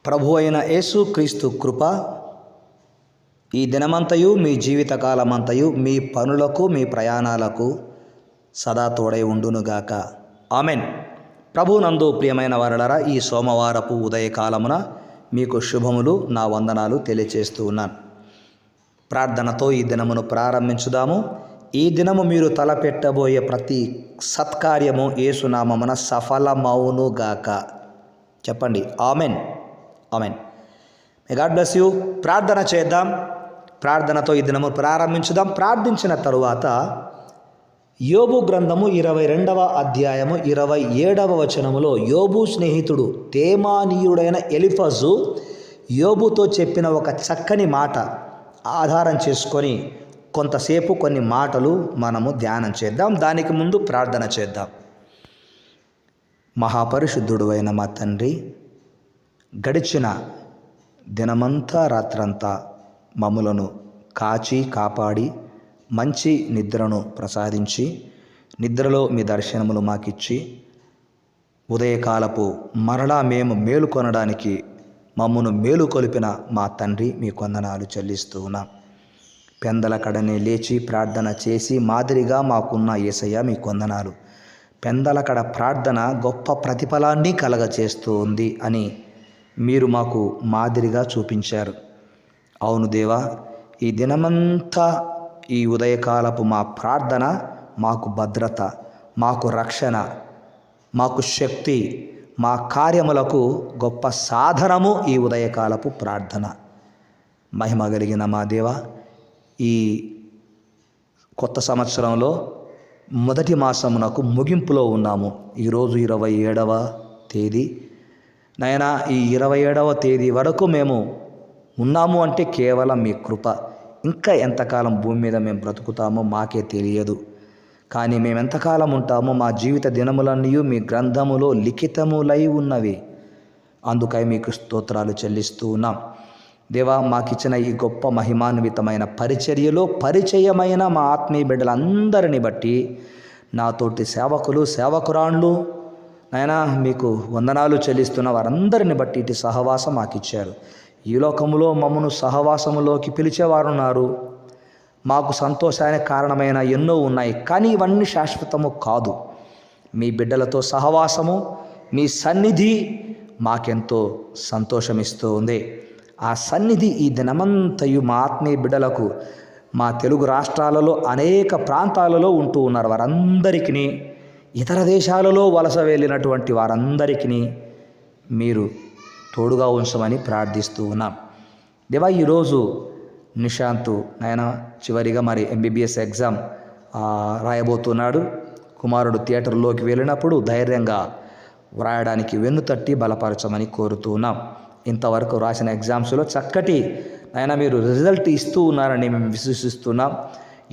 ప్రభు అయిన యేసుక్రీస్తు కృప ఈ దినమంతయు మీ జీవితకాలమంతయు మీ పనులకు మీ ప్రయాణాలకు సదా తోడై ఉండునుగాక. ఆమెన్. ప్రభునందు ప్రియమైన వారలారా, ఈ సోమవారపు ఉదయకాలమున మీకు శుభములు, నా వందనాలు తెలియచేస్తూ ఉన్నాను. ప్రార్థనతో ఈ దినమును ప్రారంభించుదాము. ఈ దినము మీరు తలపెట్టబోయే ప్రతి సత్కార్యము యేసునామమున సఫలమవునుగాక. చెప్పండి amen. Amen. May God bless you. ప్రార్థన చేద్దాం. ప్రార్థనతో ఈ దినము ప్రారంభించుదాం. ప్రార్థించిన తరువాత యోబు గ్రంథము 22వ అధ్యాయము 27వ వచనములో యోబు స్నేహితుడు తేమానీయుడైన ఎలిఫజు యోబుతో చెప్పిన ఒక చక్కని మాట ఆధారం చేసుకొని కొంతసేపు కొన్ని మాటలు మనము ధ్యానం చేద్దాం. దానికి ముందు ప్రార్థన చేద్దాం. మహాపరిశుద్ధుడు అయిన మా తండ్రి, గడిచిన దినమంతా రాత్రంతా మమ్ములను కాచి కాపాడి మంచి నిద్రను ప్రసాదించి, నిద్రలో మీ దర్శనములు మాకిచ్చి, ఉదయకాలపు మరలా మేము మేలుకొనడానికి మమ్మను మేలుకొలిపిన మా తండ్రి, మీ వందనాలు చెల్లిస్తూ ఉన్నాం. పెందల కడనే లేచి ప్రార్థన చేసి మాదిరిగా మాకున్న యేసయ్య, మీ వందనాలు. పెందల కడ ప్రార్థన గొప్ప ప్రతిఫలాన్ని కలగచేస్తూ ఉంది అని మీరు మాకు మాదిరిగా చూపించారు. అవును దేవా, ఈ దినమంతా ఈ ఉదయకాలపు మా ప్రార్థన మాకు భద్రత, మాకు రక్షణ, మాకు శక్తి, మా కార్యములకు గొప్ప సాధనము ఈ ఉదయకాలపు ప్రార్థన. మహిమ కలిగిన మా దేవా, ఈ కొత్త సంవత్సరంలో మొదటి మాసమునకు ముగింపులో ఉన్నాము. ఈరోజు 27వ తేదీ. నాయనా, ఈ 27వ తేదీ వరకు మేము ఉన్నాము అంటే కేవలం మీ కృప. ఇంకా ఎంతకాలం భూమి మీద మేము బ్రతుకుతామో మాకే తెలియదు. కానీ మేము ఎంతకాలం ఉంటామో మా జీవిత దినములన్నీ మీ గ్రంథములో లిఖితములై ఉన్నవి. అందుకై మీకు స్తోత్రాలు చెల్లిస్తూ ఉన్నాం. దేవా, మాకిచ్చిన ఈ గొప్ప మహిమాన్వితమైన పరిచర్యలో పరిచయమైన మా ఆత్మీయ బిడ్డలందరిని బట్టి, నాతోటి సేవకులు సేవకురాండ్లు నాయనా, మీకు వందనాలు చెల్లిస్తున్న వారందరిని బట్టి ఇటు సహవాసం మాకిచ్చారు. ఈ లోకములో మమ్మను సహవాసములోకి పిలిచేవారున్నారు. మాకు సంతోషానికి కారణమైన ఎన్నో ఉన్నాయి, కానీ ఇవన్నీ శాశ్వతము కాదు. మీ బిడ్డలతో సహవాసము, మీ సన్నిధి మాకెంతో సంతోషమిస్తూ ఉంది. ఆ సన్నిధి ఈ దినమంతయు మా ఆత్మీయ బిడ్డలకు మా తెలుగు రాష్ట్రాలలో అనేక ప్రాంతాలలో ఉంటూ ఉన్నారు. వారందరికీ, ఇతర దేశాలలో వలస వెళ్ళినటువంటి వారందరికీ మీరు తోడుగా ఉంచమని ప్రార్థిస్తూ ఉన్నాం. దేవా, ఈరోజు నిశాంత్ నాయన చివరిగా మరి MBBS ఎగ్జామ్ రాయబోతున్నాడు. కుమారుడు థియేటర్లోకి వెళ్ళినప్పుడు ధైర్యంగా వ్రాయడానికి వెన్నుతట్టి బలపరచమని కోరుతూ ఉన్నాం. ఇంతవరకు రాసిన ఎగ్జామ్స్లో చక్కటి నాయన మీరు రిజల్ట్ ఇస్తూ ఉన్నారని మేము విశ్వసిస్తున్నాం.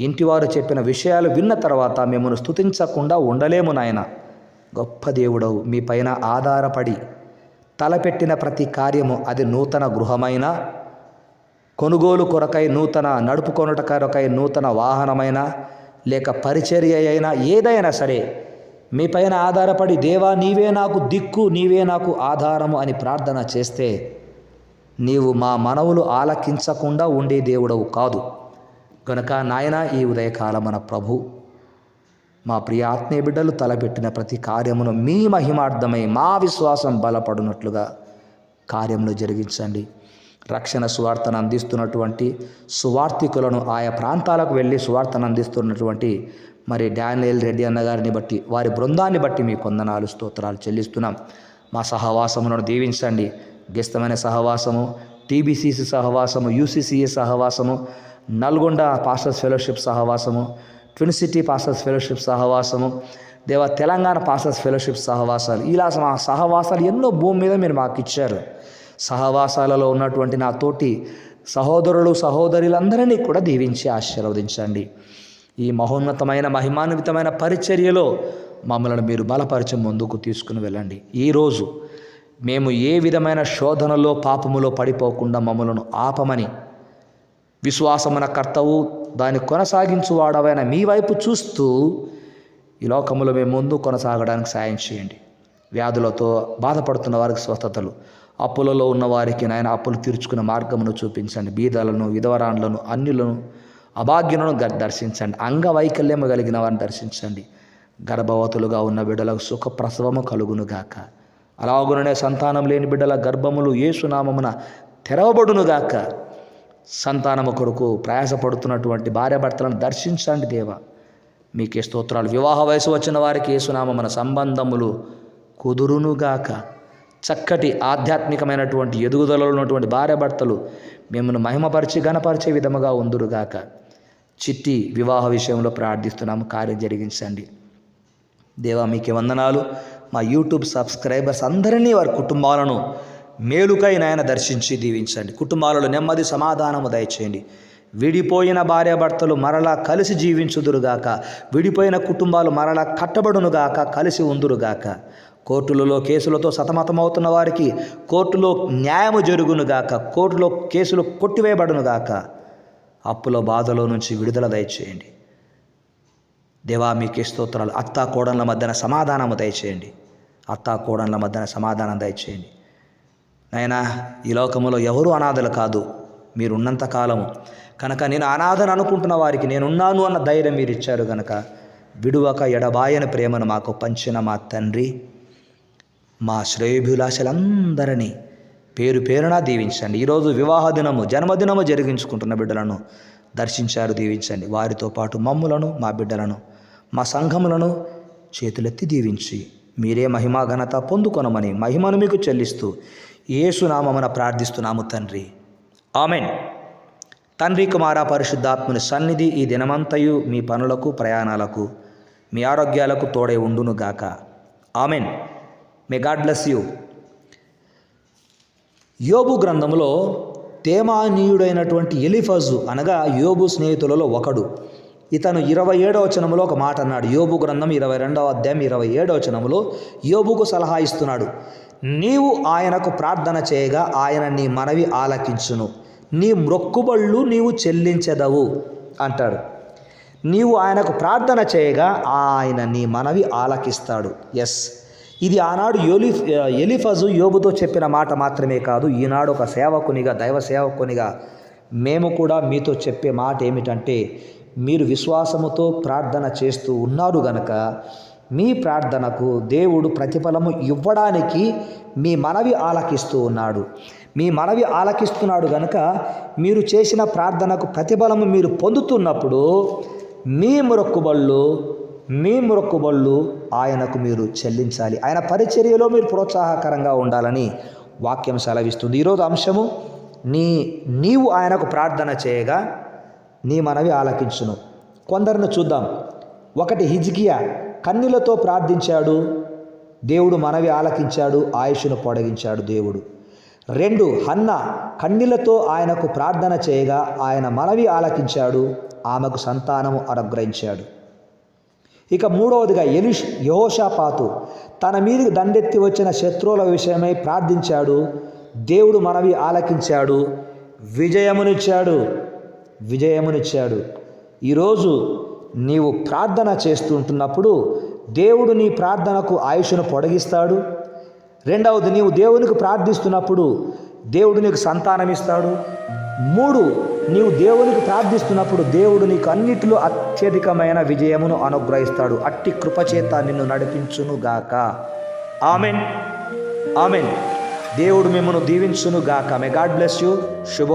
ఇంటివారు చెప్పిన విషయాలు విన్న తర్వాత మిమ్మల్ని స్తుతించకుండా ఉండలేము నాయన. గొప్ప దేవుడవు. మీ పైన ఆధారపడి తలపెట్టిన ప్రతి కార్యము, అది నూతన గృహమైన, కొనుగోలు కొరకై నూతన నడుపుకొనుట కొరకై నూతన వాహనమైన, లేక పరిచర్య అయినా ఏదైనా సరే మీ పైన ఆధారపడి, దేవా నీవే నాకు దిక్కు, నీవే నాకు ఆధారము అని ప్రార్థన చేస్తే నీవు మా మనవులు ఆలకించకుండా ఉండే దేవుడవు కాదు. కనుక నాయన, ఈ ఉదయకాలమున ప్రభు, మా ప్రియ ఆత్మీయ బిడ్డలు తలపెట్టిన ప్రతి కార్యమును మీ మహిమార్థమై మా విశ్వాసం బలపడినట్లుగా కార్యములు జరిగించండి. రక్షణ సువార్తను అందిస్తున్నటువంటి సువార్థికులను, ఆయా ప్రాంతాలకు వెళ్ళి సువార్తను అందిస్తున్నటువంటి మరి డానియల్ రెడ్డి అన్నగారిని బట్టి, వారి బృందాన్ని బట్టి మీ వందనాలు స్తోత్రాలు చెల్లిస్తున్నాం. మా సహవాసములను దీవించండి. గెస్తమైన సహవాసము, TBCC సహవాసము, UCCA సహవాసము, నల్గొండ పాస్టర్స్ ఫెలోషిప్ సహవాసము, ట్విన్ సిటీ పాస్టర్స్ ఫెలోషిప్ సహవాసము, దేవా తెలంగాణ పాస్టర్స్ ఫెలోషిప్ సహవాసాలు, ఇలా మా సహవాసాలు ఎన్నో భూమి మీద మీరు మాకు ఇచ్చారు. సహవాసాలలో ఉన్నటువంటి నా తోటి సహోదరులు సహోదరులందరినీ కూడా దీవించి ఆశీర్వదించండి. ఈ మహోన్నతమైన మహిమాన్వితమైన పరిచర్యలో మమ్మల్ని మీరు బలపరిచి ముందుకు తీసుకుని వెళ్ళండి. ఈరోజు మేము ఏ విధమైన శోధనలో పాపములో పడిపోకుండా మమ్మలను ఆపమని, విశ్వాసమున కర్తవు దాన్ని కొనసాగించువాడవైన మీ వైపు చూస్తూ ఈ లోకములో మేము ముందు కొనసాగడానికి సాయం చేయండి. వ్యాధులతో బాధపడుతున్న వారికి స్వస్థతలు, అప్పులలో ఉన్న వారికి నాయన అప్పులు తీర్చుకునే మార్గమును చూపించండి. బీదలను, విధవరాండ్లను, అన్యులను, అభాగ్యులను దర్శించండి. అంగవైకల్యము కలిగిన వారిని దర్శించండి. గర్భవతులుగా ఉన్న బిడ్డలకు సుఖప్రసవము కలుగునుగాక. అలాగుననే సంతానం లేని బిడ్డల గర్భములు యేసునామమున తెరవబడునుగాక. సంతానము కొరకు ప్రయాసపడుతున్నటువంటి భార్యాభర్తలను దర్శించండి దేవా. మీకే స్తోత్రాలు. వివాహ వయసు వచ్చిన వారికి యేసునామమున సంబంధములు కుదురునుగాక. చక్కటి ఆధ్యాత్మికమైనటువంటి ఎదుగుదలలో ఉన్నటువంటి భార్యాభర్తలు మిమ్మల్ని మహిమపరిచి ఘనపరిచే విధముగా ఉందురుగాక. చిట్టి వివాహ విషయంలో ప్రార్థిస్తున్నాము, కార్యం జరిగించండి దేవా. మీకే వందనాలు. మా యూట్యూబ్ సబ్స్క్రైబర్స్ అందరినీ, వారి కుటుంబాలను మేలుకై నాయన దర్శించి దీవించండి. కుటుంబాలలో నెమ్మది సమాధానము దయచేయండి. విడిపోయిన భార్యాభర్తలు మరలా కలిసి జీవించుదురుగాక. విడిపోయిన కుటుంబాలు మరలా కట్టబడునుగాక, కలిసి ఉందురుగాక. కోర్టులలో కేసులతో సతమతమవుతున్న వారికి కోర్టులో న్యాయము జరుగునుగాక. కోర్టులో కేసులు కొట్టివేయబడునుగాక. అప్పుల బాధలో నుంచి విడుదల దయచేయండి దేవా. మీకే స్తోత్రాలు. అత్తా కోడళ్ళ మధ్యన సమాధానము దయచేయండి. అత్తా కోడళ్ళ మధ్యన సమాధానం దయచేయండి నాయనా. ఈ లోకములో ఎవరు అనాథలు కాదు, మీరు ఉన్నంత కాలము. కనుక నేను అనాథను అనుకుంటున్న వారికి నేనున్నాను అన్న ధైర్యం మీరు ఇచ్చారు కనుక విడువక ఎడబాయని ప్రేమను మాకు పంచిన మా తండ్రి, మా శ్రేయోభిలాషలందరినీ పేరు పేరున దీవించండి. ఈరోజు వివాహ దినము, జన్మదినము జరిగించుకుంటున్న బిడ్డలను దర్శించారు, దీవించండి. వారితో పాటు మమ్ములను, మా బిడ్డలను, మా సంఘములను చేతులెత్తి దీవించి మీరే మహిమా ఘనత పొందుకొనమని మహిమను మీకు చెల్లిస్తూ యేసునామమున ప్రార్థిస్తున్నాము తండ్రి. ఆమెన్. తండ్రి, కుమార, పరిశుద్ధాత్ముని సన్నిధి ఈ దినమంతయు మీ పనులకు, ప్రయాణాలకు, మీ ఆరోగ్యాలకు తోడై ఉండునుగాక. Amen. May God bless you. యోబు గ్రంథంలో తేమానీయుడైనటువంటి ఎలీఫజు అనగా యోబు స్నేహితులలో ఒకడు. ఇతను 27వ వచనములో ఒక మాట అన్నాడు. యోబు గ్రంథం 22వ అధ్యాయం 27వ వచనములో యోబుకు సలహా ఇస్తున్నాడు. నీవు ఆయనకు ప్రార్థన చేయగా ఆయన నీ మనవి ఆలకించును, నీ మ్రొక్కుబళ్ళు నీవు చెల్లించెదవు అంటాడు. నీవు ఆయనకు ప్రార్థన చేయగా ఆయన నీ మనవి ఆలకిస్తాడు. ఎస్, ఇది ఆనాడు ఎలీఫజు యోబుతో చెప్పిన మాట మాత్రమే కాదు. ఈనాడు ఒక సేవకునిగా, దైవ సేవకునిగా మేము కూడా మీతో చెప్పే మాట ఏమిటంటే, మీరు విశ్వాసముతో ప్రార్థన చేస్తూ ఉన్నారు గనక మీ ప్రార్థనకు దేవుడు ప్రతిఫలము ఇవ్వడానికి మీ మనవి ఆలకిస్తూ ఉన్నాడు. మీ మనవి ఆలకిస్తున్నాడు గనక మీరు చేసిన ప్రార్థనకు ప్రతిఫలము మీరు పొందుతున్నప్పుడు మీ మొక్కుబళ్ళు ఆయనకు మీరు చెల్లించాలి. ఆయన పరిచర్యలో మీరు ప్రోత్సాహకరంగా ఉండాలని వాక్యం సెలవిస్తుంది. ఈరోజు అంశము నీవు ఆయనకు ప్రార్థన చేయగా నీ మనవి ఆలకించును. కొందరిని చూద్దాం. 1 హిజ్కియా కన్నీళ్లతో ప్రార్థించాడు, దేవుడు మనవి ఆలకించాడు, ఆయుష్ను పొడిగించాడు దేవుడు. 2 హన్నా కన్నీళ్లతో ఆయనకు ప్రార్థన చేయగా ఆయన మనవి ఆలకించాడు, ఆమెకు సంతానము అనుగ్రహించాడు. ఇక 3వదిగా యెహోషాపాతు తన మీదకి దండెత్తి వచ్చిన శత్రువుల విషయమై ప్రార్థించాడు, దేవుడు మనవి ఆలకించాడు, విజయమునిచ్చాడు. ఈరోజు నీవు ప్రార్థన చేస్తుంటున్నప్పుడు దేవుడు నీ ప్రార్థనకు ఆయుష్ను పొడిగిస్తాడు. 2వది, నీవు దేవునికి ప్రార్థిస్తున్నప్పుడు దేవుడు నీకు సంతానం ఇస్తాడు. 3, నీవు దేవునికి ప్రార్థిస్తున్నప్పుడు దేవుడు నీకు అన్నిటిలో అత్యధికమైన విజయమును అనుగ్రహిస్తాడు. అట్టి కృపచేత నిన్ను నడిపించునుగాక. ఆమెన్. ఆమెన్. దేవుడు మిమ్మల్ని దీవించునుగాక. May God bless you. శుభ